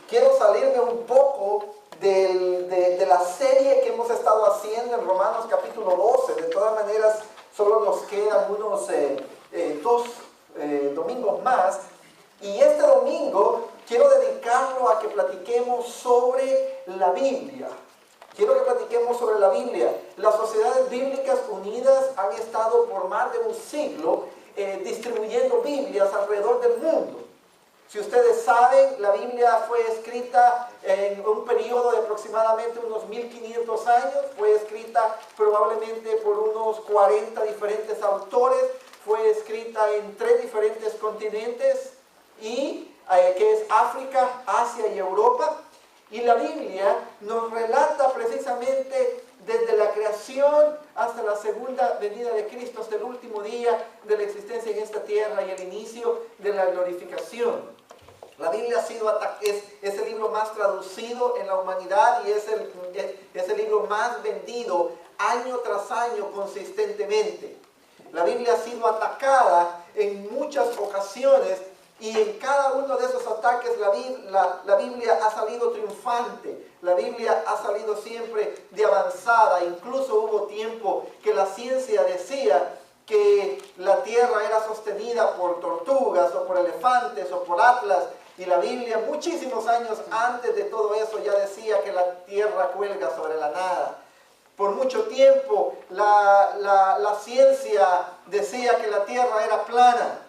quiero salirme un poco de la serie que hemos estado haciendo en Romanos capítulo 12. De todas maneras, solo nos quedan unos dos domingos más. Y este domingo quiero dedicarlo a que platiquemos sobre la Biblia. Quiero que platiquemos sobre la Biblia. Las Sociedades Bíblicas Unidas han estado por más de un siglo distribuyendo Biblias alrededor del mundo. Si ustedes saben, la Biblia fue escrita en un periodo de aproximadamente unos 1500 años. Fue escrita probablemente por unos 40 diferentes autores. Fue escrita en 3 diferentes continentes, que es África, Asia y Europa. Y la Biblia nos relata precisamente desde la creación hasta la segunda venida de Cristo, hasta el último día de la existencia en esta tierra y el inicio de la glorificación. La Biblia es el libro más traducido en la humanidad y es el libro más vendido año tras año consistentemente. La Biblia ha sido atacada en muchas ocasiones. Y en cada uno de esos ataques la Biblia ha salido triunfante. La Biblia ha salido siempre de avanzada. Incluso hubo tiempo que la ciencia decía que la tierra era sostenida por tortugas o por elefantes o por atlas. Y la Biblia, muchísimos años antes de todo eso, ya decía que la tierra cuelga sobre la nada. Por mucho tiempo la ciencia decía que la tierra era plana.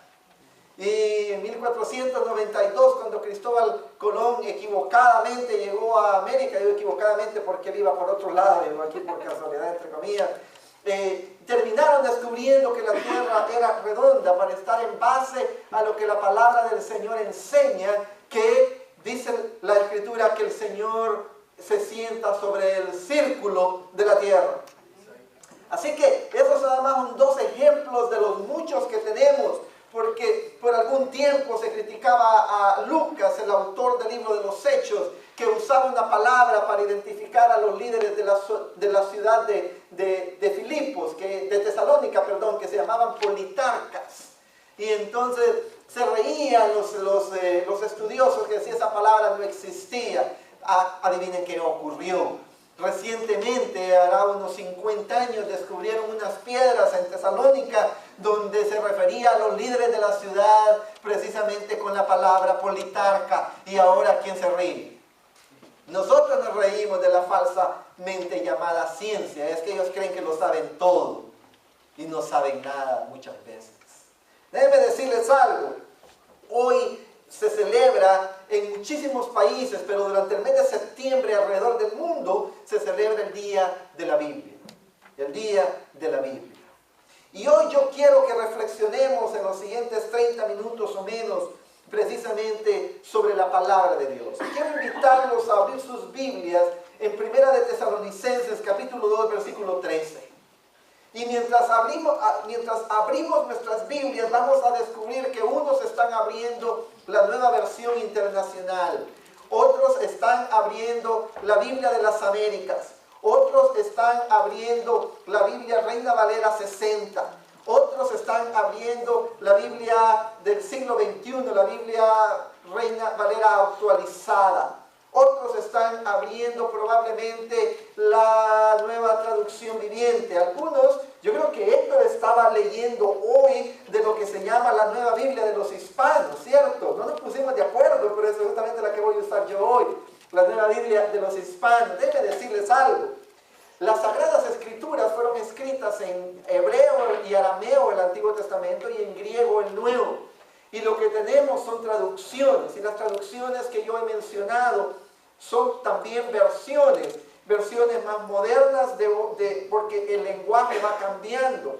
Y en 1492, cuando Cristóbal Colón equivocadamente llegó a América, digo equivocadamente porque él iba por otro lado, digo aquí por casualidad, entre comillas, terminaron descubriendo que la tierra era redonda para estar en base a lo que la palabra del Señor enseña, que dice la Escritura que el Señor se sienta sobre el círculo de la tierra. Así que esos nada más son 2 ejemplos de los muchos que tenemos. Porque por algún tiempo se criticaba a Lucas, el autor del libro de los Hechos, que usaba una palabra para identificar a los líderes de la ciudad de Filipos, de Tesalónica, perdón, que se llamaban politarcas. Y entonces se reían los estudiosos que decían esa palabra no existía. Adivinen qué ocurrió. Recientemente, hará unos 50 años, descubrieron unas piedras en Tesalónica donde se refería a los líderes de la ciudad precisamente con la palabra politarca. Y ahora, ¿quién se ríe? Nosotros nos reímos de la falsamente llamada ciencia. Es que ellos creen que lo saben todo y no saben nada muchas veces. Déjenme decirles algo. Hoy se celebra en muchísimos países, pero durante el mes de septiembre alrededor del mundo se celebra el Día de la Biblia. El Día de la Biblia. Y hoy yo quiero que reflexionemos en los siguientes 30 minutos o menos precisamente sobre la palabra de Dios. Quiero invitarlos a abrir sus Biblias en Primera de Tesalonicenses capítulo 2 versículo 13. Y mientras abrimos nuestras Biblias, vamos a descubrir que unos están abriendo la Nueva Versión Internacional, otros están abriendo la Biblia de las Américas, otros están abriendo la Biblia Reina Valera 60, otros están abriendo la Biblia del siglo XXI, la Biblia Reina Valera actualizada. Otros están abriendo probablemente la Nueva Traducción Viviente. Algunos, yo creo que Héctor estaba leyendo hoy de lo que se llama la Nueva Biblia de los Hispanos, ¿cierto? No nos pusimos de acuerdo, pero es justamente la que voy a usar yo hoy. La Nueva Biblia de los Hispanos. Déjenme decirles algo. Las Sagradas Escrituras fueron escritas en hebreo y arameo, el Antiguo Testamento, y en griego, el Nuevo. Y lo que tenemos son traducciones, y las traducciones que yo he mencionado son también versiones más modernas porque el lenguaje va cambiando.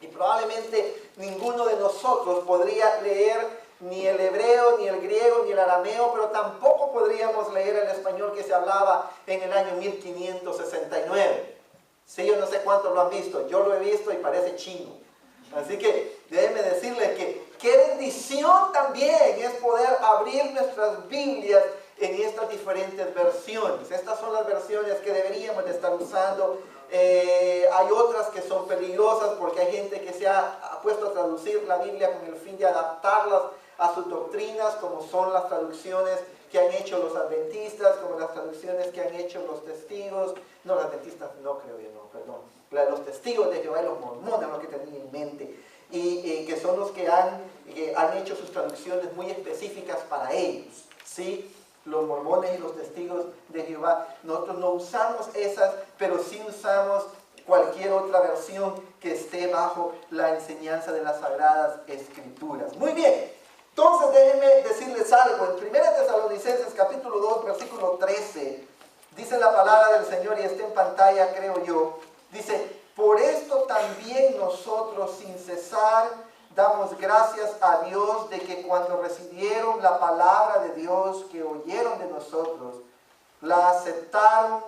Y probablemente ninguno de nosotros podría leer ni el hebreo, ni el griego, ni el arameo, pero tampoco podríamos leer el español que se hablaba en el año 1569. Sí, yo no sé cuántos lo han visto, yo lo he visto y parece chino. Así que déjenme decirles que qué bendición también es poder abrir nuestras Biblias en estas diferentes versiones. Estas son las versiones que deberíamos de estar usando. Hay otras que son peligrosas porque hay gente que se ha puesto a traducir la Biblia con el fin de adaptarlas a sus doctrinas, como son las traducciones que han hecho los adventistas, como las traducciones que han hecho los testigos, no, los adventistas no creo yo, no, perdón, la de los testigos de Jehová y los mormones, lo que tenía en mente, y que son los que han hecho sus traducciones muy específicas para ellos, ¿sí? Los mormones y los testigos de Jehová. Nosotros no usamos esas, pero sí usamos cualquier otra versión que esté bajo la enseñanza de las Sagradas Escrituras. Muy bien, entonces déjenme decirles algo. En 1 Tesalonicenses capítulo 2, versículo 13, dice la palabra del Señor, y está en pantalla, creo yo. Dice: por esto también nosotros sin cesar damos gracias a Dios de que cuando recibieron la palabra de Dios que oyeron de nosotros, la aceptaron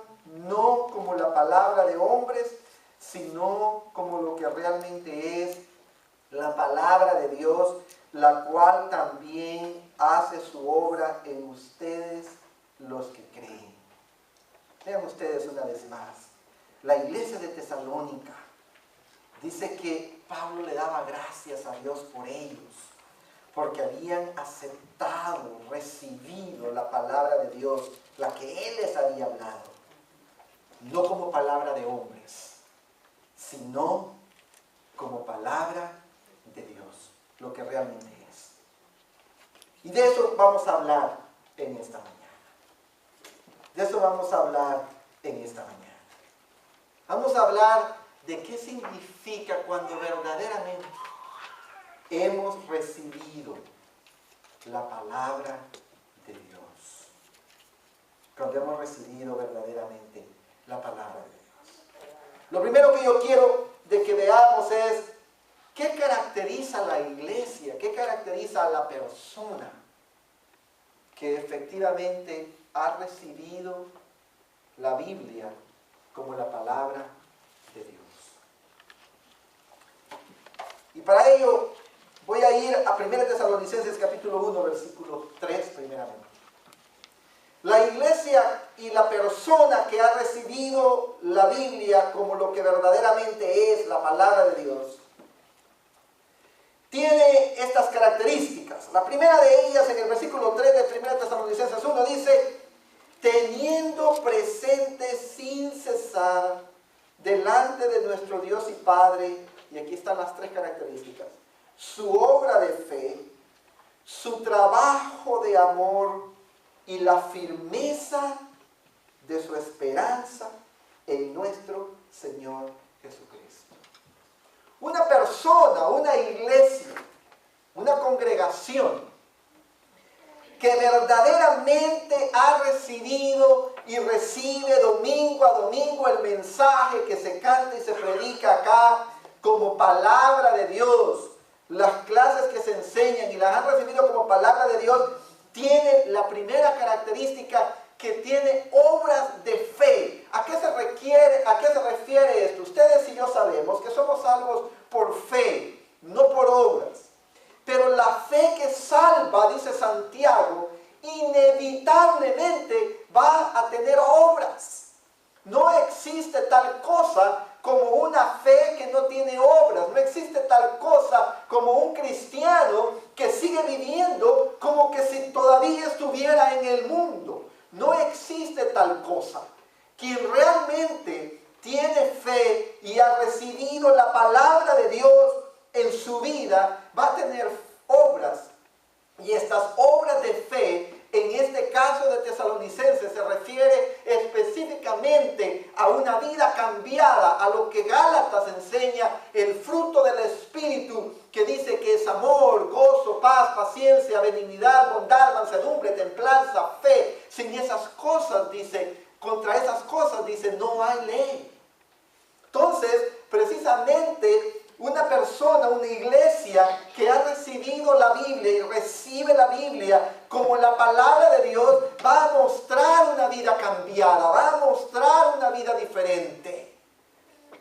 no como la palabra de hombres, sino como lo que realmente es la palabra de Dios, la cual también hace su obra en ustedes los que creen. Vean ustedes una vez más, la iglesia de Tesalónica dice que Pablo le daba gracias a Dios por ellos, porque habían aceptado, recibido la palabra de Dios, la que Él les había hablado, no como palabra de hombres, sino como palabra de Dios, lo que realmente es. Y de eso vamos a hablar en esta mañana. De eso vamos a hablar en esta mañana. Vamos a hablar de qué significa cuando verdaderamente hemos recibido la palabra de Dios. Cuando hemos recibido verdaderamente la palabra de Dios. Lo primero que yo quiero de que veamos es qué caracteriza a la iglesia, qué caracteriza a la persona que efectivamente ha recibido la Biblia como la palabra de Dios. Y para ello voy a ir a 1 Tesalonicenses capítulo 1, versículo 3 primeramente. La iglesia y la persona que ha recibido la Biblia como lo que verdaderamente es la palabra de Dios, tiene estas características. La primera de ellas, en el versículo 3 de 1 Tesalonicenses 1, dice: teniendo presente sin cesar delante de nuestro Dios y Padre, y aquí están las tres características, su obra de fe, su trabajo de amor y la firmeza de su esperanza en nuestro Señor Jesucristo. Una persona, una iglesia, una congregación que verdaderamente ha recibido y recibe domingo a domingo el mensaje que se canta y se predica acá como palabra de Dios, las clases que se enseñan y las han recibido como palabra de Dios, tiene la primera característica, que tiene obras de fe. ¿A qué se refiere esto? Ustedes y yo sabemos que somos salvos por fe, no por obras. Pero la fe que salva, dice Santiago, inevitablemente va a tener obras. No existe tal cosa como una fe que no tiene obras. No existe tal cosa como un cristiano que sigue viviendo como que si todavía estuviera en el mundo. No existe tal cosa. Quien realmente tiene fe y ha recibido la palabra de Dios en su vida va a tener obras. Y estas obras de fe, en este caso de Tesalonicenses, se refiere específicamente a una vida cambiada, a lo que Gálatas enseña, el fruto del Espíritu, que dice que es amor, gozo, paz, paciencia, benignidad, bondad, mansedumbre, templanza, fe. Sin esas cosas, dice, contra esas cosas, dice, no hay ley. Entonces, precisamente, una persona, una iglesia que ha recibido la Biblia y recibe la Biblia como la palabra de Dios, va a mostrar una vida cambiada, va a mostrar una vida diferente.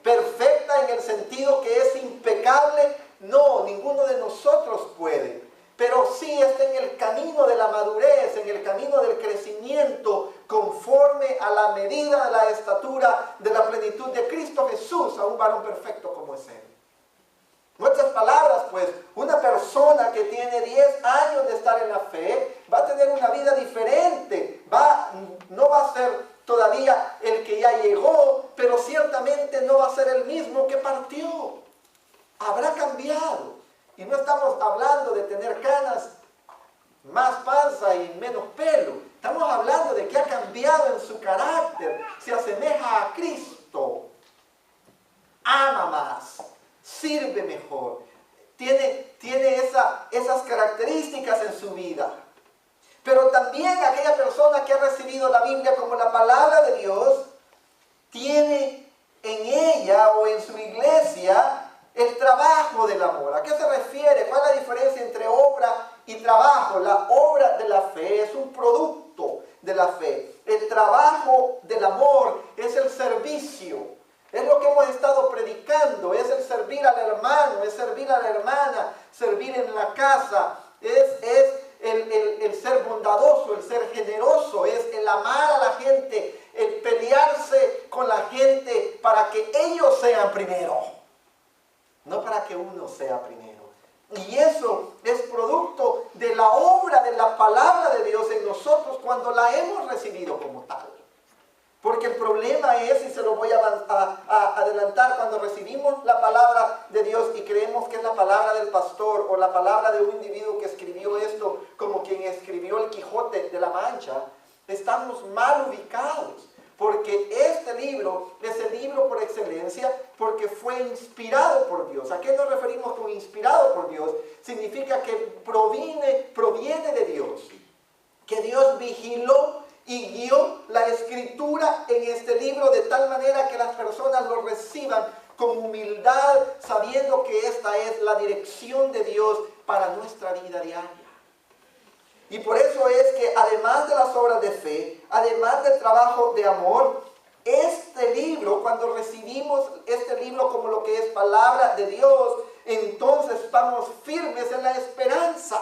Perfecta en el sentido que es impecable, no, ninguno de nosotros puede. Pero sí está en el camino de la madurez, en el camino del crecimiento, conforme a la medida de la estatura de la plenitud de Cristo Jesús, a un varón perfecto como es Él. En otras palabras, pues, una persona que tiene 10 años de estar en la fe va a tener una vida diferente. No va a ser todavía el que ya llegó, pero ciertamente no va a ser el mismo que partió. Habrá cambiado. Y no estamos hablando de tener canas, más panza y menos pelo. Estamos hablando de que ha cambiado en su carácter, se asemeja a Cristo, ama más, sirve mejor, tiene esas características en su vida. Pero también aquella persona que ha recibido la Biblia como la palabra de Dios, tiene en ella o en su iglesia el trabajo del amor. ¿A qué se refiere? ¿Cuál es la diferencia entre obra y trabajo? La obra de la fe es un producto de la fe. El trabajo del amor es el servicio. Es lo que hemos estado predicando. Es el servir al hermano, es servir a la hermana, servir en la casa. Es el ser bondadoso, el ser generoso, es el amar a la gente, el pelearse con la gente para que ellos sean primero. No para que uno sea primero. Y eso es producto de la obra de la palabra de Dios en nosotros cuando la hemos recibido como tal. Porque el problema es, y se lo voy a adelantar, cuando recibimos la palabra de Dios y creemos que es la palabra del pastor o la palabra de un individuo que escribió esto, como quien escribió el Quijote de la Mancha, estamos mal ubicados. Porque este libro es el libro por excelencia porque fue inspirado por Dios. ¿A qué nos referimos con inspirado por Dios? Significa que proviene de Dios. Que Dios vigiló y guió la escritura en este libro de tal manera que las personas lo reciban con humildad, sabiendo que esta es la dirección de Dios para nuestra vida diaria. Y por eso es que además de las obras de fe, además del trabajo de amor, este libro, cuando recibimos este libro como lo que es palabra de Dios, entonces estamos firmes en la esperanza.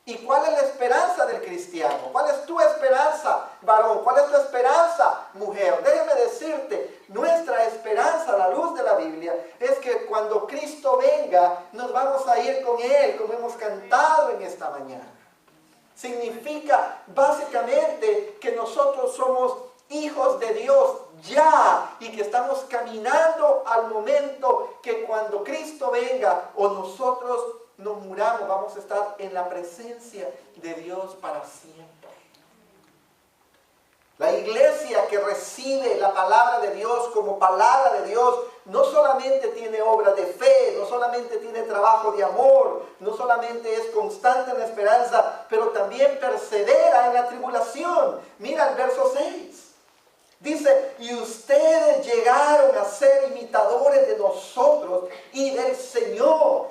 ¿Y cuál es la esperanza del cristiano? ¿Cuál es tu esperanza, varón? ¿Cuál es tu esperanza, mujer? Déjame decirte, nuestra esperanza a la luz de la Biblia es que cuando Cristo venga, nos vamos a ir con Él, como hemos cantado en esta mañana. Significa básicamente que nosotros somos hijos de Dios ya y que estamos caminando al momento que cuando Cristo venga o nosotros nos muramos, vamos a estar en la presencia de Dios para siempre. La iglesia que recibe la palabra de Dios como palabra de Dios no solamente tiene obra de fe, no solamente tiene trabajo de amor, no solamente es constante en la esperanza, pero también persevera en la tribulación. Mira el verso 6. Dice, y ustedes llegaron a ser imitadores de nosotros y del Señor,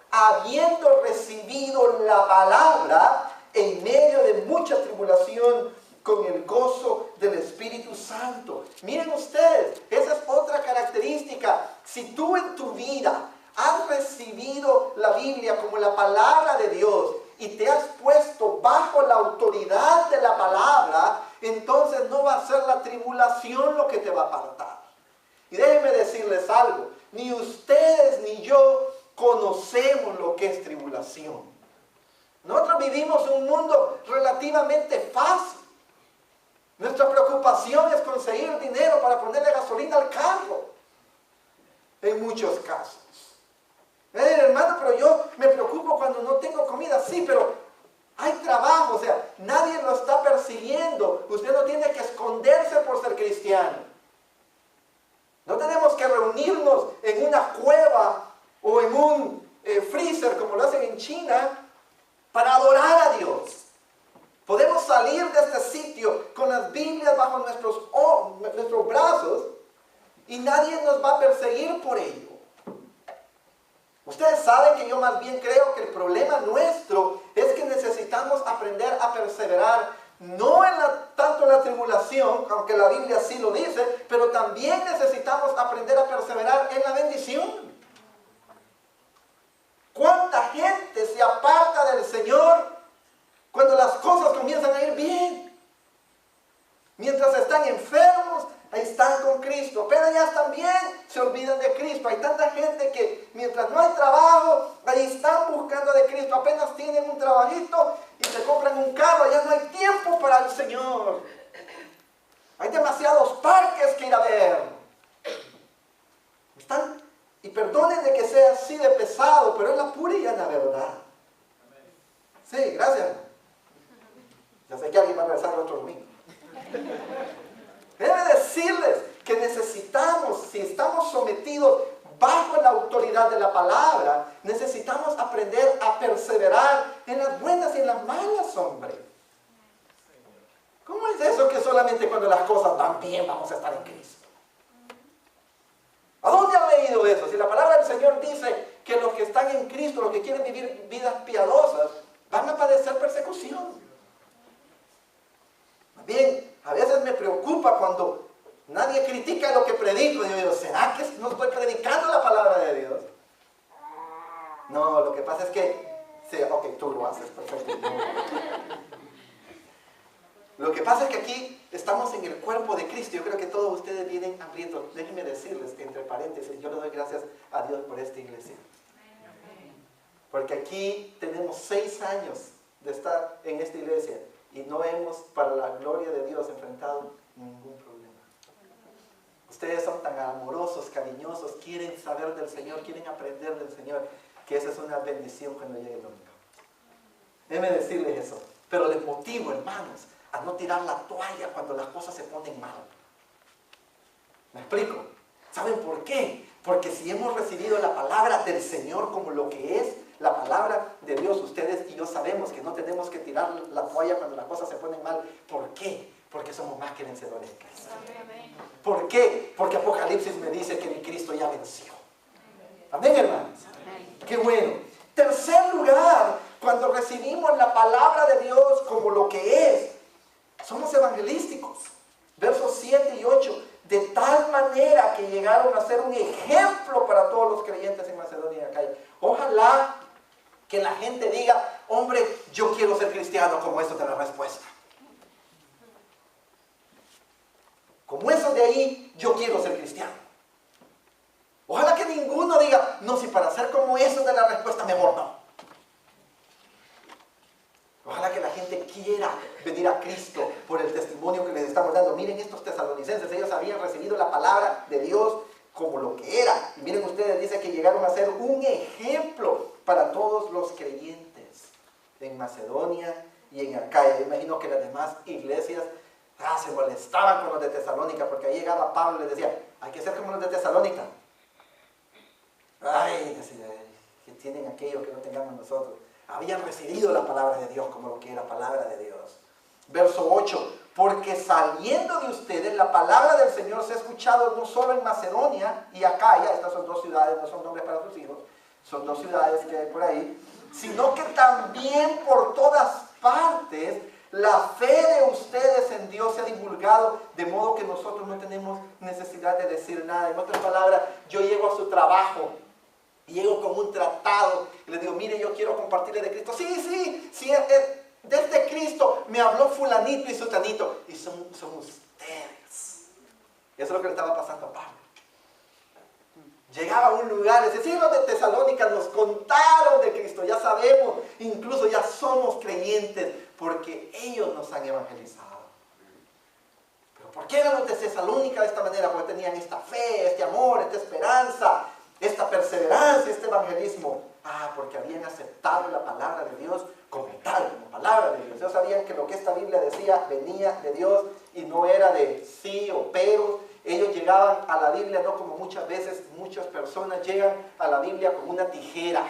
habiendo recibido la palabra en medio de mucha tribulación, con el gozo del Espíritu Santo. Miren ustedes, esa es otra característica. Si tú en tu vida has recibido la Biblia como la palabra de Dios y te has puesto bajo la autoridad de la palabra, entonces no va a ser la tribulación lo que te va a apartar. Y déjenme decirles algo, ni ustedes ni yo conocemos lo que es tribulación. Nosotros vivimos un mundo relativamente fácil. Nuestra preocupación es conseguir dinero para ponerle gasolina al carro, en muchos casos. Hermano, pero yo me preocupo cuando no tengo comida. Sí, pero hay trabajo, o sea, nadie lo está persiguiendo. Usted no tiene que esconderse por ser cristiano. No tenemos que reunirnos en una cueva o en un freezer, como lo hacen en China, para adorar a Dios. Podemos salir de este sitio con las Biblias bajo nuestros brazos y nadie nos va a perseguir por ello. Ustedes saben que yo más bien creo que el problema nuestro es que necesitamos aprender a perseverar, no tanto en la tribulación, aunque la Biblia sí lo dice, pero también necesitamos aprender a perseverar en la bendición. ¿Cuánta gente se aparta del Señor cuando las cosas comienzan a ir bien? Mientras están enfermos, ahí están con Cristo. Pero ya están bien, se olvidan de Cristo. Hay tanta gente que mientras no hay trabajo, ahí están buscando de Cristo. Apenas tienen un trabajito y se compran un carro, ya no hay tiempo para el Señor. Hay demasiados parques que ir a ver. Están, y perdonen de que sea así de pesado, pero es la pura y llana verdad. Sí, gracias. Ya sé que alguien va a regresar el otro domingo. Debe decirles que necesitamos, si estamos sometidos bajo la autoridad de la palabra, necesitamos aprender a perseverar en las buenas y en las malas, hombre. ¿Cómo es eso que solamente cuando las cosas van bien vamos a estar en Cristo? ¿A dónde han leído eso? Si la palabra del Señor dice que los que están en Cristo, los que quieren vivir vidas piadosas, van a padecer persecución. Bien, a veces me preocupa cuando nadie critica lo que predico. Y yo digo, ¿será que no estoy predicando la palabra de Dios? No, lo que pasa es que, sí, ok, tú lo haces, perfecto. Lo que pasa es que aquí estamos en el cuerpo de Cristo. Yo creo que todos ustedes vienen hambrientos. Déjenme decirles, entre paréntesis, yo le doy gracias a Dios por esta iglesia. Porque aquí tenemos 6 años de estar en esta iglesia y no hemos, para la gloria de Dios, enfrentado ningún problema. Ustedes son tan amorosos, cariñosos, quieren saber del Señor, quieren aprender del Señor, que esa es una bendición cuando llegue el domingo. Déjenme decirles eso. Pero les motivo, hermanos, a no tirar la toalla cuando las cosas se ponen mal. ¿Me explico? ¿Saben por qué? Porque si hemos recibido la palabra del Señor como lo que es la palabra de Dios, ustedes y yo sabemos que no tenemos que tirar la toalla cuando las cosas se ponen mal. ¿Por qué? Porque somos más que vencedores en Cristo. ¿Por qué? Porque Apocalipsis me dice que mi Cristo ya venció. Amén, hermanos. Qué bueno. Tercer lugar, cuando recibimos la palabra de Dios como lo que es, somos evangelísticos. Versos 7 y 8. De tal manera que llegaron a ser un ejemplo para todos los creyentes en Macedonia y Acaya. Ojalá que la gente diga, hombre, yo quiero ser cristiano, como eso de la respuesta. Como eso de ahí, yo quiero ser cristiano. Ojalá que ninguno diga, no, si para ser como eso de la respuesta, mejor no. Ojalá que la gente quiera venir a Cristo por el testimonio que les estamos dando. Miren estos tesalonicenses, ellos habían recibido la palabra de Dios como lo que era. Y miren ustedes, dice que llegaron a ser un ejemplo para todos los creyentes en Macedonia y en Acaya. Yo imagino que las demás iglesias se molestaban con los de Tesalónica, porque ahí llegaba Pablo y les decía, hay que ser como los de Tesalónica. Ay, decía, que tienen aquello que no tengamos nosotros. Habían recibido la palabra de Dios como lo que era palabra de Dios. Verso 8. Porque saliendo de ustedes la palabra del Señor se ha escuchado no solo en Macedonia y Acaya, estas son 2 ciudades, no son nombres para sus hijos, son 2 ciudades que hay por ahí, sino que también por todas partes la fe de ustedes en Dios se ha divulgado, de modo que nosotros no tenemos necesidad de decir nada. En otras palabras, yo llego a su trabajo, llego con un tratado y le digo, mire, yo quiero compartirle de Cristo. Sí, desde Cristo me habló fulanito y sutanito. Y son ustedes. Y eso es lo que le estaba pasando a Pablo. Llegaba a un lugar y decía, sí, los de Tesalónica nos contaron de Cristo, ya sabemos, incluso ya somos creyentes, porque ellos nos han evangelizado. Pero ¿por qué eran los de Tesalónica de esta manera? Porque tenían esta fe, este amor, esta esperanza, esta perseverancia, este evangelismo. Porque habían aceptado la palabra de Dios como tal, como palabra de Dios. Ellos sabían que lo que esta Biblia decía venía de Dios y no era de sí o pero. Ellos llegaban a la Biblia no como muchas veces muchas personas llegan a la Biblia con una tijera.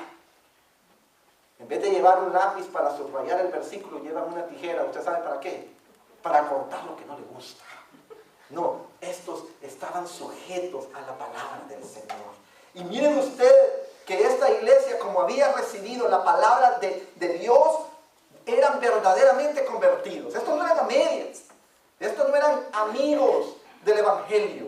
En vez de llevar un lápiz para subrayar el versículo, llevan una tijera. ¿Usted sabe para qué? Para cortar lo que no le gusta. No, estos estaban sujetos a la palabra del Señor. Y miren ustedes que esta iglesia, como había recibido la palabra de Dios, eran verdaderamente convertidos. Estos no eran a medias. Estos no eran amigos del evangelio.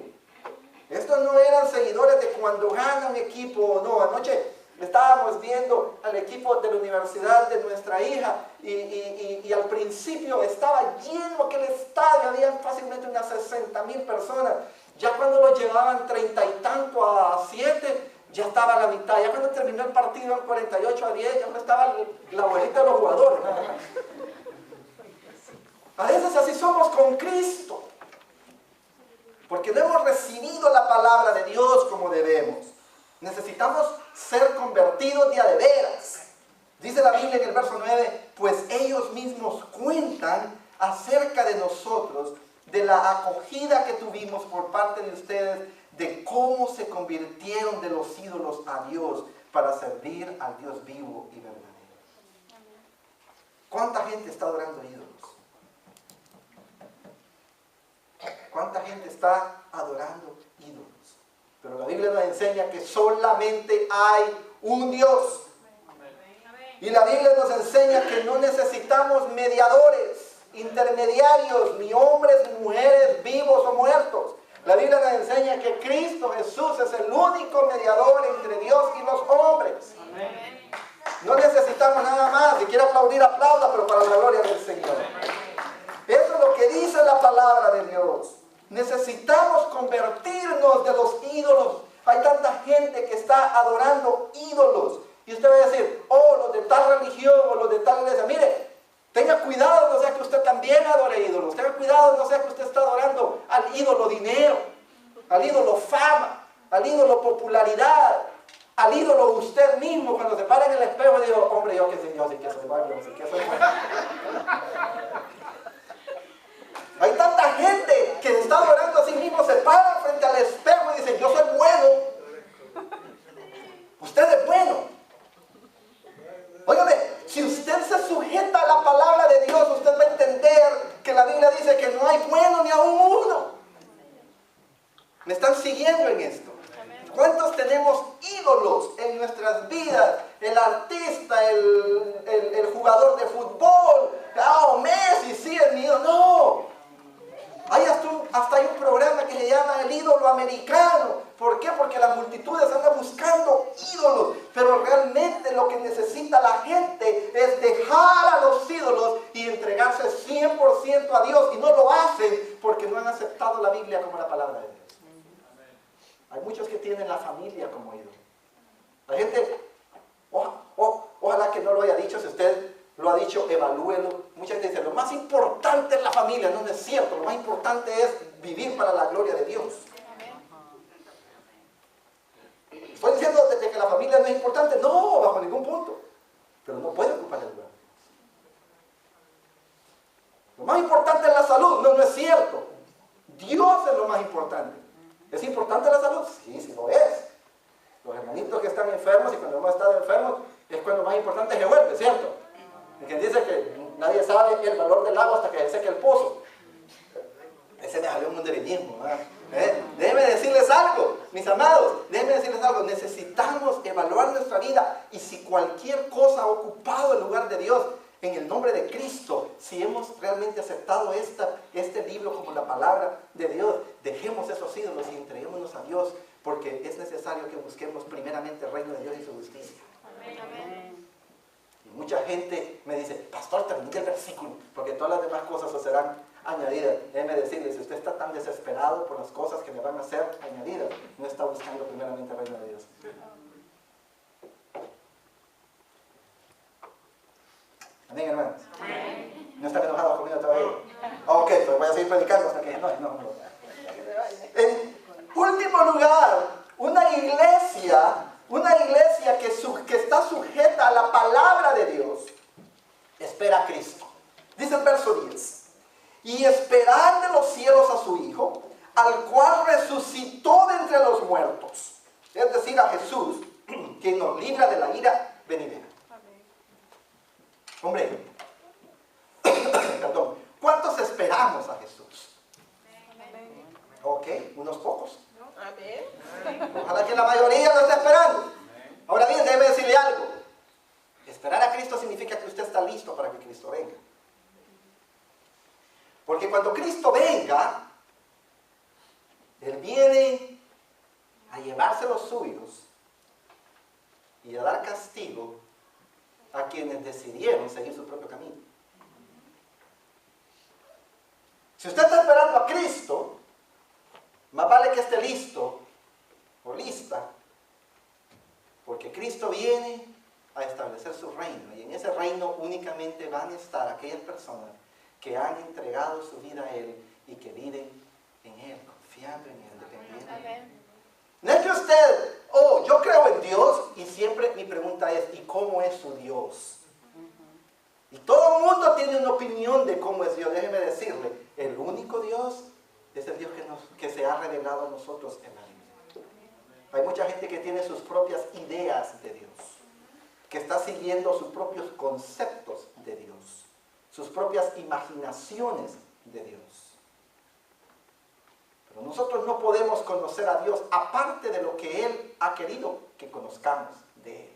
Estos no eran seguidores de cuando gana un equipo. No, anoche estábamos viendo al equipo de la universidad de nuestra hija y al principio estaba lleno aquel estadio, había fácilmente unas 60,000 personas. Ya cuando lo llevaban 30 y tanto a 7, ya estaba a la mitad. Ya cuando terminó el partido en 48-10, ya no estaba la abuelita de los jugadores. A veces así somos con Cristo, porque no hemos recibido la palabra de Dios como debemos. Necesitamos ser convertidos de a de veras. Dice la Biblia en el verso 9, pues ellos mismos cuentan acerca de nosotros, de la acogida que tuvimos por parte de ustedes, de cómo se convirtieron de los ídolos a Dios para servir al Dios vivo y verdadero. ¿Cuánta gente está adorando ídolos? ¿Cuánta gente está adorando ídolos? Pero la Biblia nos enseña que solamente hay un Dios. Y la Biblia nos enseña que no necesitamos mediadores, intermediarios, ni hombres ni mujeres vivos o muertos. La Biblia nos enseña que Cristo Jesús es el único mediador entre Dios y los hombres. No necesitamos nada más. Si quiere aplaudir, aplauda, pero para la gloria del Señor. Eso es lo que dice la palabra de Dios. Necesitamos convertirnos de los ídolos. Hay tanta gente que está adorando ídolos. Y usted va a decir, oh, los de tal religión o los de tal iglesia. Mire, tenga cuidado, no sea que usted también adore ídolos. Tenga cuidado, no sea que usted está adorando al ídolo dinero, al ídolo fama, al ídolo popularidad, al ídolo usted mismo. Cuando se para en el espejo y digo, hombre, yo que sé, yo sí que soy bueno, yo sí que soy bueno. Hay tanta gente que se está adorando a sí mismo, se para frente al espejo y dice, yo soy bueno. Usted es bueno. Óigame, si usted se sujeta a la palabra de Dios, usted va a entender que la Biblia dice que no hay bueno ni aún uno. ¿Me están siguiendo en esto? ¿Cuántos tenemos ídolos en nuestras vidas? El artista, el jugador de fútbol. Oh, Messi, sí, es mi ídolo. No. Hasta hay un programa que se llama el ídolo americano. ¿Por qué? Porque las multitudes andan buscando ídolos. Pero realmente lo que necesita la gente es dejar a los ídolos y entregarse 100% a Dios. Y no lo hacen porque no han aceptado la Biblia como la palabra de Dios. Hay muchos que tienen la familia como ídolo. La gente, ojalá que no lo haya dicho, si usted lo ha dicho, evalúelo. Mucha gente dice, lo más importante es la familia. No, no es cierto, lo más importante es vivir para la gloria de Dios. ¿Estoy diciendo de que la familia no es importante? No, bajo ningún punto. Pero no puede ocupar el lugar. Lo más importante es la salud. No, no es cierto. Dios es lo más importante. ¿Es importante la salud? Sí, sí lo es. Los hermanitos que están enfermos y cuando hemos estado enfermos es cuando más importante se vuelve, ¿cierto? Y quien dice que nadie sabe el valor del agua hasta que se seque el pozo. Ese me salió un munderismo, ¿verdad? Déjenme decirles algo, mis amados, déjenme decirles algo. Necesitamos evaluar nuestra vida y si cualquier cosa ha ocupado el lugar de Dios, en el nombre de Cristo, si hemos realmente aceptado este libro como la palabra de Dios, dejemos esos ídolos y entreguémonos a Dios, porque es necesario que busquemos primeramente el reino de Dios y su justicia. Amén. Y mucha gente me dice, pastor, termine el versículo, porque todas las demás cosas os serán añadidas. Déjeme decirle, si usted está tan desesperado por las cosas que le van a ser añadidas, no está buscando primeramente el reino de Dios. Amén, hermanos. ¿No están enojados conmigo todavía? Ok, pues voy a seguir predicando hasta que no. En último lugar, una iglesia que está sujeta a la palabra de Dios, espera a Cristo. Dice el verso 10. Y esperar de los cielos a su Hijo, al cual resucitó de entre los muertos. Es decir, a Jesús, quien nos libra de la ira venidera. Hombre, perdón, ¿cuántos esperamos a Jesús? Ok, unos pocos. Ojalá que la mayoría lo esté esperando. Ahora bien, déjeme decirle algo. Esperar a Cristo significa que usted está listo para que Cristo venga. Porque cuando Cristo venga, Él viene a llevarse los suyos y a dar castigo a quienes decidieron seguir su propio camino. Si usted está esperando a Cristo, Más vale que esté listo o lista, porque Cristo viene a establecer su reino, y en ese reino únicamente van a estar aquellas personas que han entregado su vida a Él y que viven en Él, confiando en Él, dependiendo de Él. No es que usted, yo creo en Dios, y siempre mi pregunta es, ¿y cómo es su Dios? Y todo el mundo tiene una opinión de cómo es Dios. Déjeme decirle, el único Dios es el Dios que se ha revelado a nosotros en la Biblia. Hay mucha gente que tiene sus propias ideas de Dios, que está siguiendo sus propios conceptos de Dios, sus propias imaginaciones de Dios. Pero nosotros no podemos conocer a Dios aparte de lo que Él ha querido que conozcamos de Él.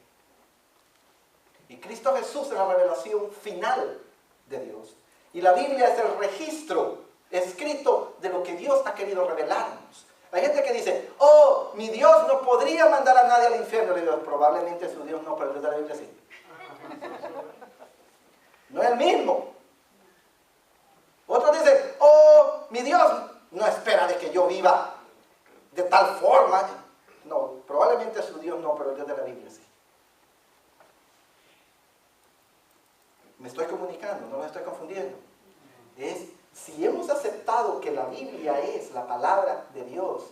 Y Cristo Jesús es la revelación final de Dios. Y la Biblia es el registro escrito de lo que Dios ha querido revelarnos. Hay gente que dice, mi Dios no podría mandar a nadie al infierno. Le digo, probablemente su Dios no, pero el Dios de la Biblia sí. No es el mismo. Otros dicen, mi Dios no espera de que yo viva de tal forma. No, probablemente su Dios no, pero el Dios de la Biblia sí. Me estoy comunicando, no me estoy confundiendo. Si hemos aceptado que la Biblia es la palabra de Dios,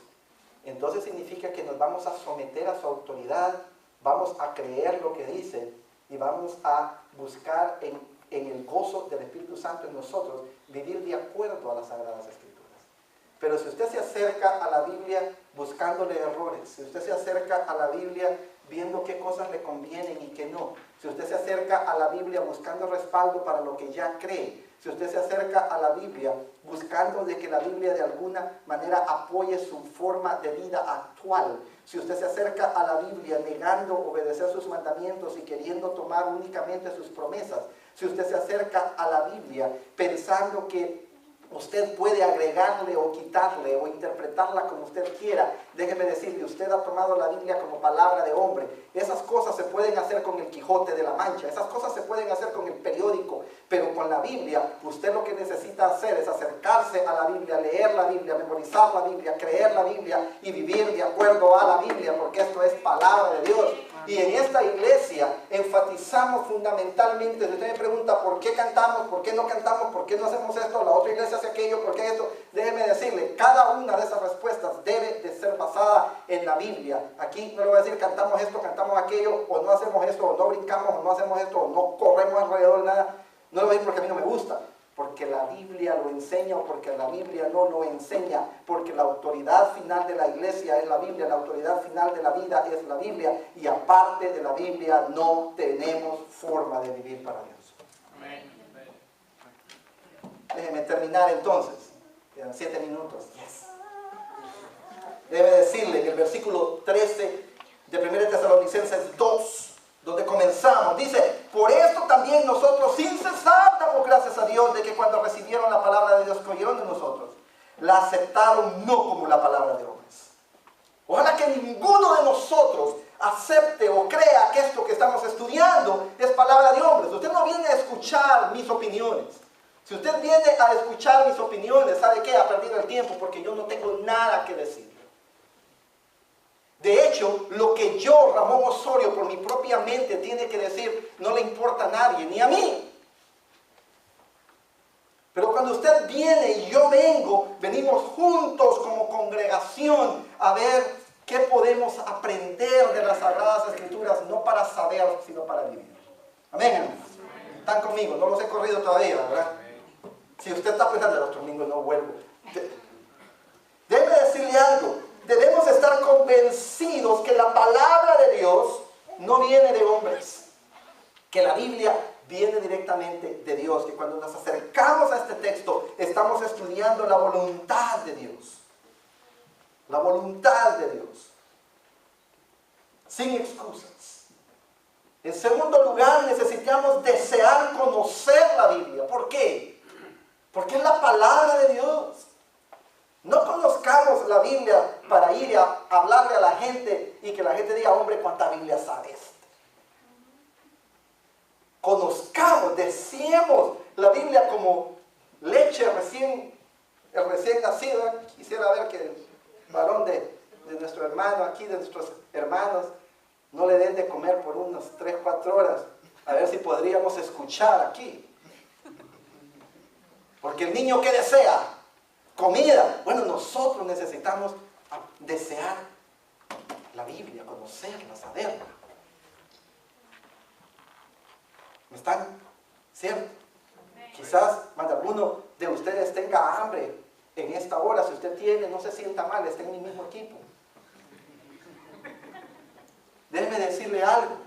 entonces significa que nos vamos a someter a su autoridad, vamos a creer lo que dice y vamos a buscar en el gozo del Espíritu Santo en nosotros, vivir de acuerdo a las Sagradas Escrituras. Pero si usted se acerca a la Biblia buscándole errores, si usted se acerca a la Biblia viendo qué cosas le convienen y qué no, si usted se acerca a la Biblia buscando respaldo para lo que ya cree, si usted se acerca a la Biblia buscando de que la Biblia de alguna manera apoye su forma de vida actual, si usted se acerca a la Biblia negando obedecer sus mandamientos y queriendo tomar únicamente sus promesas, si usted se acerca a la Biblia pensando que usted puede agregarle o quitarle o interpretarla como usted quiera, déjeme decirle, usted ha tomado la Biblia como palabra de hombre. Esas cosas se pueden hacer con el Quijote de la Mancha, esas cosas se pueden hacer con el periódico, pero con la Biblia, usted lo que necesita hacer es acercarse a la Biblia, leer la Biblia, memorizar la Biblia, creer la Biblia y vivir de acuerdo a la Biblia, porque esto es palabra de Dios. Y en esta iglesia enfatizamos fundamentalmente, si usted me pregunta por qué cantamos, por qué no cantamos, por qué no hacemos esto, la otra iglesia hace aquello, por qué esto, déjeme decirle, cada una de esas respuestas debe de ser basada en la Biblia. Aquí no le voy a decir cantamos esto, cantamos aquello, o no hacemos esto, o no brincamos, o no hacemos esto, o no corremos alrededor de nada. No le voy a decir porque a mí no me gusta, porque la Biblia lo enseña o porque la Biblia no lo enseña, porque la autoridad final de la iglesia es la Biblia, la autoridad final de la vida es la Biblia, y aparte de la Biblia no tenemos forma de vivir para Dios. Amén. Déjenme terminar entonces, quedan 7 minutos. Yes. Debe decirle que el versículo 13 de 1 Tesalonicenses 2, donde comenzamos, dice, por esto también nosotros sin cesar damos gracias a Dios de que cuando recibieron la palabra de Dios que oyeron de nosotros, la aceptaron no como la palabra de hombres. Ojalá que ninguno de nosotros acepte o crea que esto que estamos estudiando es palabra de hombres. Usted no viene a escuchar mis opiniones. Si usted viene a escuchar mis opiniones, ¿sabe qué? Ha perdido el tiempo porque yo no tengo nada que decir. De hecho, lo que yo, Ramón Osorio, por mi propia mente tiene que decir, no le importa a nadie, ni a mí. Pero cuando usted viene y yo vengo, venimos juntos como congregación a ver qué podemos aprender de las Sagradas Escrituras, no para saber, sino para vivir. Amén, hermanos. Están conmigo, no los he corrido todavía, ¿verdad? Si usted está pensando, el otro domingo no vuelvo. Debe decirle algo. Debemos estar convencidos que la palabra de Dios no viene de hombres, que la Biblia viene directamente de Dios, que cuando nos acercamos a este texto estamos estudiando la voluntad de Dios, la voluntad de Dios, sin excusas. En segundo lugar, necesitamos desear conocer la Biblia. ¿Por qué? Porque es la palabra de Dios. No conozcamos la Biblia para ir a hablarle a la gente y que la gente diga, hombre, ¿cuánta Biblia sabes? Conozcamos, deseemos la Biblia como leche recién nacida. Quisiera ver que varón de nuestro hermano aquí, de nuestros hermanos, no le den de comer por unas 3, 4 horas. A ver si podríamos escuchar aquí. Porque el niño, ¿qué desea? Comida. Bueno, nosotros necesitamos desear la Biblia, conocerla, saberla. ¿Me están? ¿Cierto? Quizás más de alguno de ustedes tenga hambre en esta hora. Si usted tiene, no se sienta mal, está en mi mismo equipo. Déjeme decirle algo.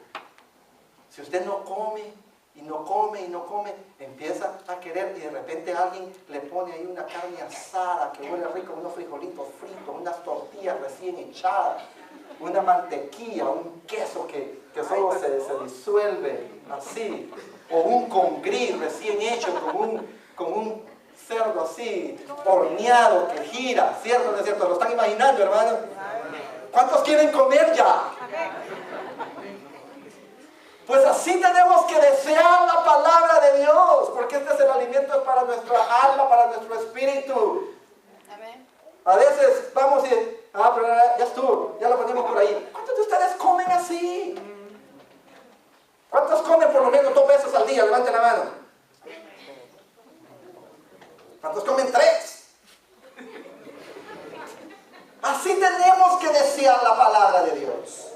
Si usted no come y no come y no come, empieza a querer y de repente alguien le pone ahí una carne asada que huele rico, unos frijolitos fritos, unas tortillas recién echadas, una mantequilla, un queso que solo se disuelve así, o un congrí recién hecho con un cerdo así, horneado que gira, ¿cierto o no es cierto? ¿Lo están imaginando, hermano? ¿Cuántos quieren comer ya? Pues así tenemos que desear la palabra de Dios, porque este es el alimento para nuestra alma, para nuestro espíritu. Amén. A veces vamos y, pero ya estuvo, ya lo ponemos por ahí. ¿Cuántos de ustedes comen así? ¿Cuántos comen por lo menos 2 veces al día? Levanten la mano. ¿Cuántos comen 3? Así tenemos que desear la palabra de Dios.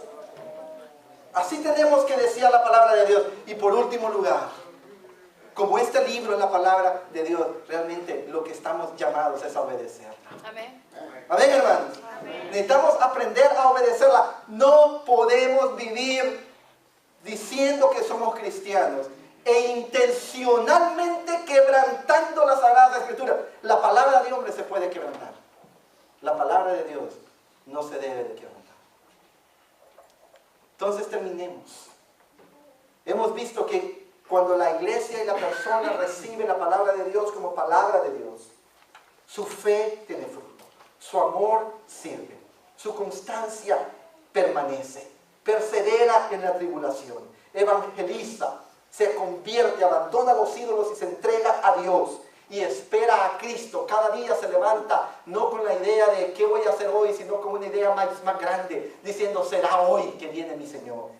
Así tenemos que desear la palabra de Dios. Y por último lugar, como este libro es la palabra de Dios, realmente lo que estamos llamados es a obedecerla. Amén. Amén, hermanos. Amén. Necesitamos aprender a obedecerla. No podemos vivir diciendo que somos cristianos e intencionalmente quebrantando las Sagradas Escrituras. La palabra de hombre se puede quebrantar. La palabra de Dios no se debe de quebrantar. Entonces terminemos. Hemos visto que cuando la iglesia y la persona recibe la palabra de Dios como palabra de Dios, su fe tiene fruto, su amor sirve, su constancia permanece, persevera en la tribulación, evangeliza, se convierte, abandona los ídolos y se entrega a Dios y espera a Cristo. Cada día se levanta no con la idea de qué voy a hacer hoy, sino con una idea más grande, diciendo será hoy que viene mi Señor.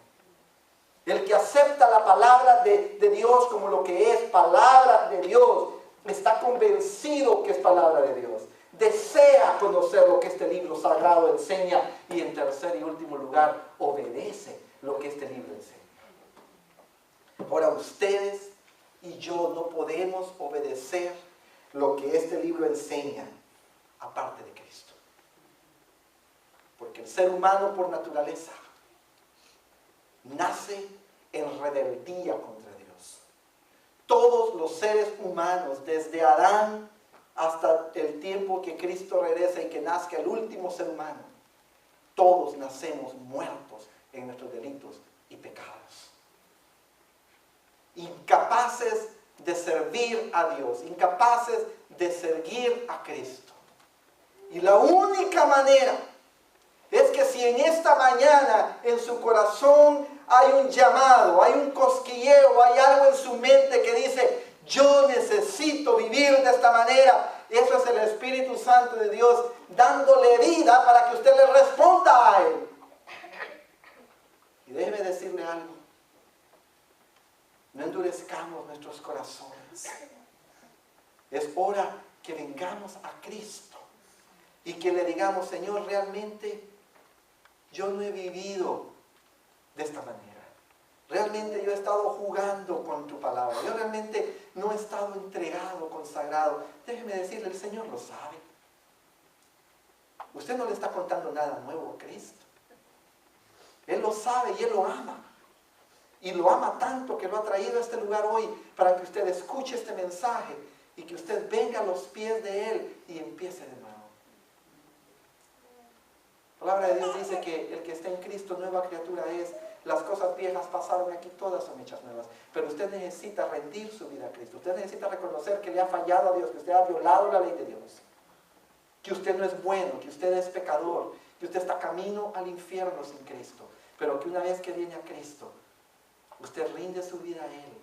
El que acepta la palabra de Dios como lo que es palabra de Dios, está convencido que es palabra de Dios. Desea conocer lo que este libro sagrado enseña y en tercer y último lugar, obedece lo que este libro enseña. Ahora ustedes y yo no podemos obedecer lo que este libro enseña aparte de Cristo. Porque el ser humano por naturaleza nace en rebeldía contra Dios. Todos los seres humanos, desde Adán hasta el tiempo que Cristo regresa y que nazca el último ser humano, todos nacemos muertos en nuestros delitos y pecados. Incapaces de servir a Dios, incapaces de seguir a Cristo. Y la única manera es que si en esta mañana en su corazón hay un llamado, hay un cosquilleo, hay algo en su mente que dice, yo necesito vivir de esta manera, eso es el Espíritu Santo de Dios dándole vida para que usted le responda a Él. Y déjeme decirle algo. No endurezcamos nuestros corazones. Es hora que vengamos a Cristo y que le digamos, Señor, realmente yo no he vivido de esta manera. Realmente yo he estado jugando con tu palabra. Yo realmente no he estado entregado, consagrado. Déjeme decirle, el Señor lo sabe. Usted no le está contando nada nuevo a Cristo. Él lo sabe y Él lo ama. Y lo ama tanto que lo ha traído a este lugar hoy para que usted escuche este mensaje y que usted venga a los pies de Él y empiece de nuevo. La palabra de Dios dice que el que está en Cristo, nueva criatura es. Las cosas viejas pasaron, aquí todas son hechas nuevas. Pero usted necesita rendir su vida a Cristo. Usted necesita reconocer que le ha fallado a Dios, que usted ha violado la ley de Dios. Que usted no es bueno, que usted es pecador, que usted está camino al infierno sin Cristo. Pero que una vez que viene a Cristo, usted rinde su vida a Él.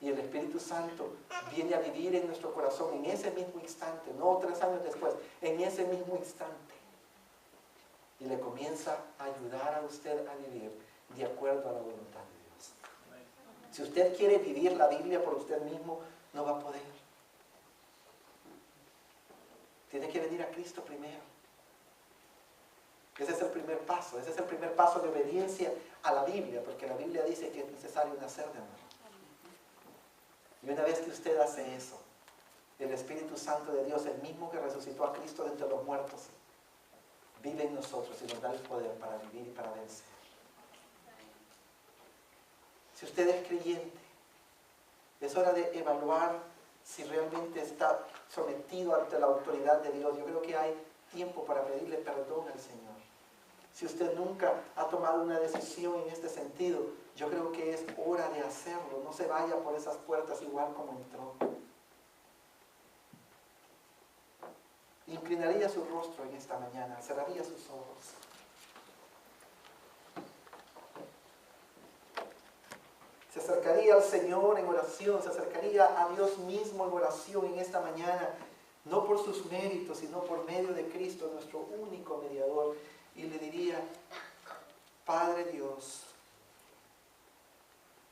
Y el Espíritu Santo viene a vivir en nuestro corazón en ese mismo instante, no 3 años después, en ese mismo instante. y le comienza a ayudar a usted a vivir de acuerdo a la voluntad de Dios. Si usted quiere vivir la Biblia por usted mismo, no va a poder. Tiene que venir a Cristo primero. Ese es el primer paso. Ese es el primer paso de obediencia a la Biblia, porque la Biblia dice que es necesario nacer de nuevo. Y una vez que usted hace eso, el Espíritu Santo de Dios, el mismo que resucitó a Cristo de entre los muertos, vive en nosotros y nos da el poder para vivir y para vencer. Si usted es creyente, es hora de evaluar si realmente está sometido ante la autoridad de Dios. Yo creo que hay tiempo para pedirle perdón al Señor. Si usted nunca ha tomado una decisión en este sentido, yo creo que es hora de hacerlo. No se vaya por esas puertas igual como entró. Inclinaría su rostro en esta mañana, cerraría sus ojos. Se acercaría al Señor en oración, se acercaría a Dios mismo en oración en esta mañana, no por sus méritos, sino por medio de Cristo, nuestro único mediador, y le diría: Padre Dios,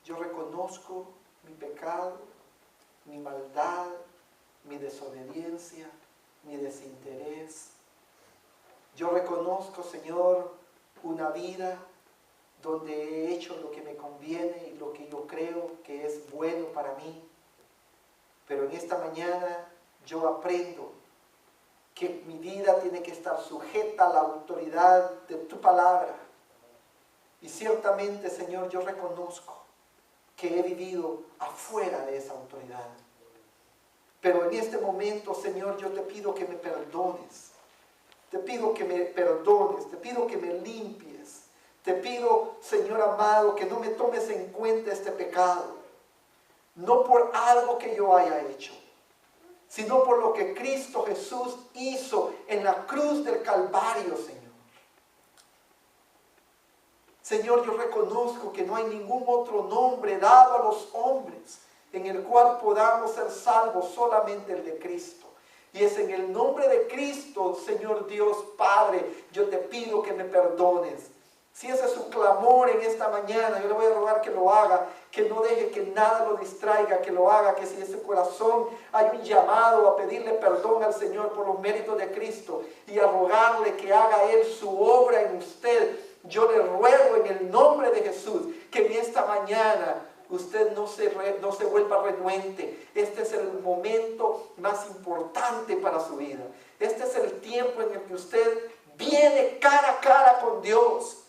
yo reconozco mi pecado, mi maldad, mi desobediencia, mi desinterés. Yo reconozco, Señor, una vida donde he hecho lo que me conviene y lo que yo creo que es bueno para mí. Pero en esta mañana yo aprendo que mi vida tiene que estar sujeta a la autoridad de tu palabra. Y ciertamente, Señor, yo reconozco que he vivido afuera de esa autoridad. Pero en este momento, Señor, yo te pido que me perdones. Te pido que me perdones, te pido que me limpies. Te pido, Señor amado, que no me tomes en cuenta este pecado. No por algo que yo haya hecho, sino por lo que Cristo Jesús hizo en la cruz del Calvario, Señor. Señor, yo reconozco que no hay ningún otro nombre dado a los hombres en el cual podamos ser salvos, solamente el de Cristo. Y es en el nombre de Cristo, Señor Dios Padre, yo te pido que me perdones. Si ese es su clamor en esta mañana, yo le voy a rogar que lo haga, que no deje que nada lo distraiga, que lo haga, que si en su corazón hay un llamado a pedirle perdón al Señor por los méritos de Cristo y a rogarle que haga Él su obra en usted, yo le ruego en el nombre de Jesús que en esta mañana usted no se vuelva renuente. Este es el momento más importante para su vida. Este es el tiempo en el que usted viene cara a cara con Dios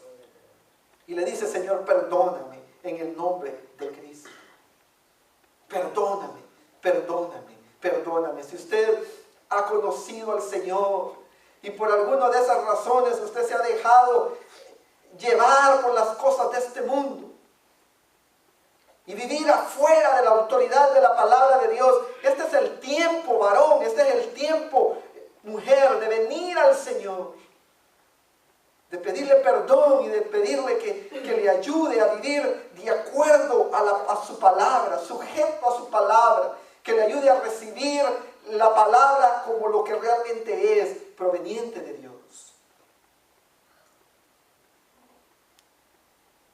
y le dice: Señor, perdóname en el nombre de Cristo. Perdóname, perdóname, perdóname. Si usted ha conocido al Señor y por alguna de esas razones usted se ha dejado llevar por las cosas de este mundo y vivir afuera de la autoridad de la palabra de Dios, este es el tiempo, varón, este es el tiempo, mujer, de venir al Señor, de pedirle perdón y de pedirle que le ayude a vivir de acuerdo a su palabra, sujeto a su palabra, que le ayude a recibir la palabra como lo que realmente es, proveniente de Dios.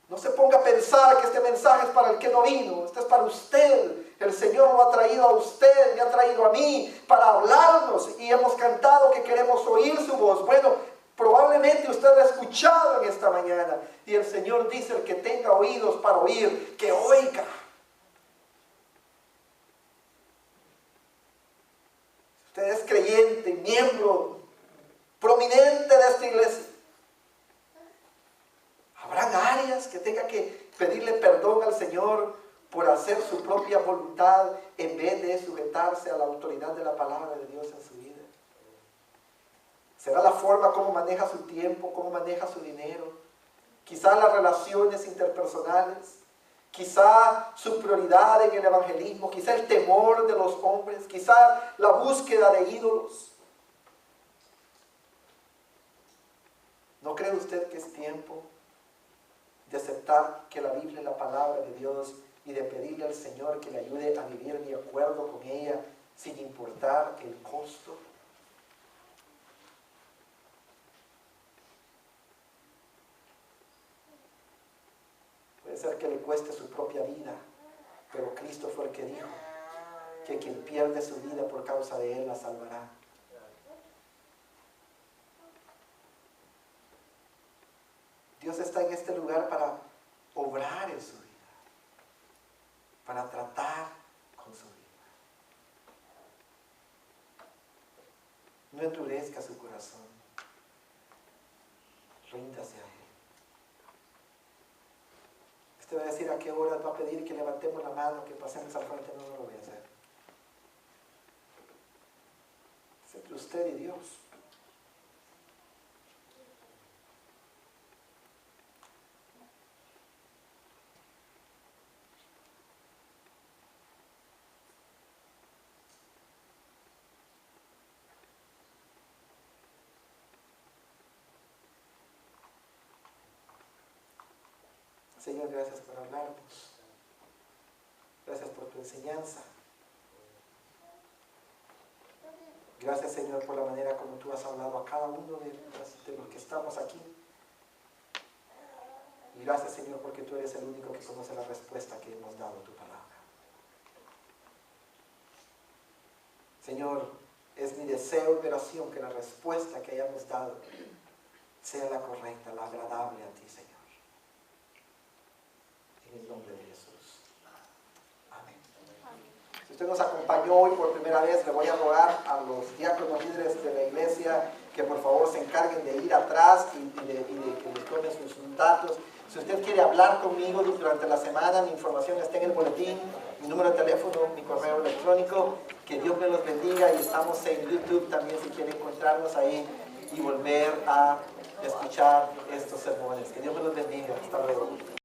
No se ponga a pensar que este mensaje es para el que no vino, este es para usted. El Señor lo ha traído a usted, me ha traído a mí para hablarnos, y hemos cantado que queremos oír su voz. Bueno, probablemente usted lo ha escuchado en esta mañana, y el Señor dice: el que tenga oídos para oír, que oiga. Usted es creyente, miembro prominente de esta iglesia. Habrán áreas que tenga que pedirle perdón al Señor por hacer su propia voluntad en vez de sujetarse a la autoridad de la palabra de Dios en su vida. Será la forma como maneja su tiempo, cómo maneja su dinero, quizá las relaciones interpersonales, quizá su prioridad en el evangelismo, quizá el temor de los hombres, quizá la búsqueda de ídolos. ¿No cree usted que es tiempo de aceptar que la Biblia es la palabra de Dios y de pedirle al Señor que le ayude a vivir de acuerdo con ella sin importar el costo? ser que le cueste su propia vida, pero Cristo fue el que dijo que quien pierde su vida por causa de Él la salvará. Dios está en este lugar para obrar en su vida, para tratar con su vida. No endurezca su corazón, ríndase a Él. Usted va a decir a qué hora va a pedir que levantemos la mano, que pasemos al frente. No, no lo voy a hacer. Es entre usted y Dios. Señor, gracias por hablarnos. Gracias por tu enseñanza. Gracias, Señor, por la manera como tú has hablado a cada uno de los que estamos aquí. Y gracias, Señor, porque tú eres el único que conoce la respuesta que hemos dado a tu palabra. Señor, es mi deseo y oración que la respuesta que hayamos dado sea la correcta, la agradable a ti, Señor. En el nombre de Jesús. Amén. Si usted nos acompañó hoy por primera vez, le voy a rogar a los diáconos líderes de la iglesia que por favor se encarguen de ir atrás y de que les tomen sus datos. Si usted quiere hablar conmigo durante la semana, mi información está en el boletín, mi número de teléfono, mi correo electrónico. Que Dios me los bendiga, y estamos en YouTube también si quiere encontrarnos ahí y volver a escuchar estos sermones. Que Dios me los bendiga. Hasta luego.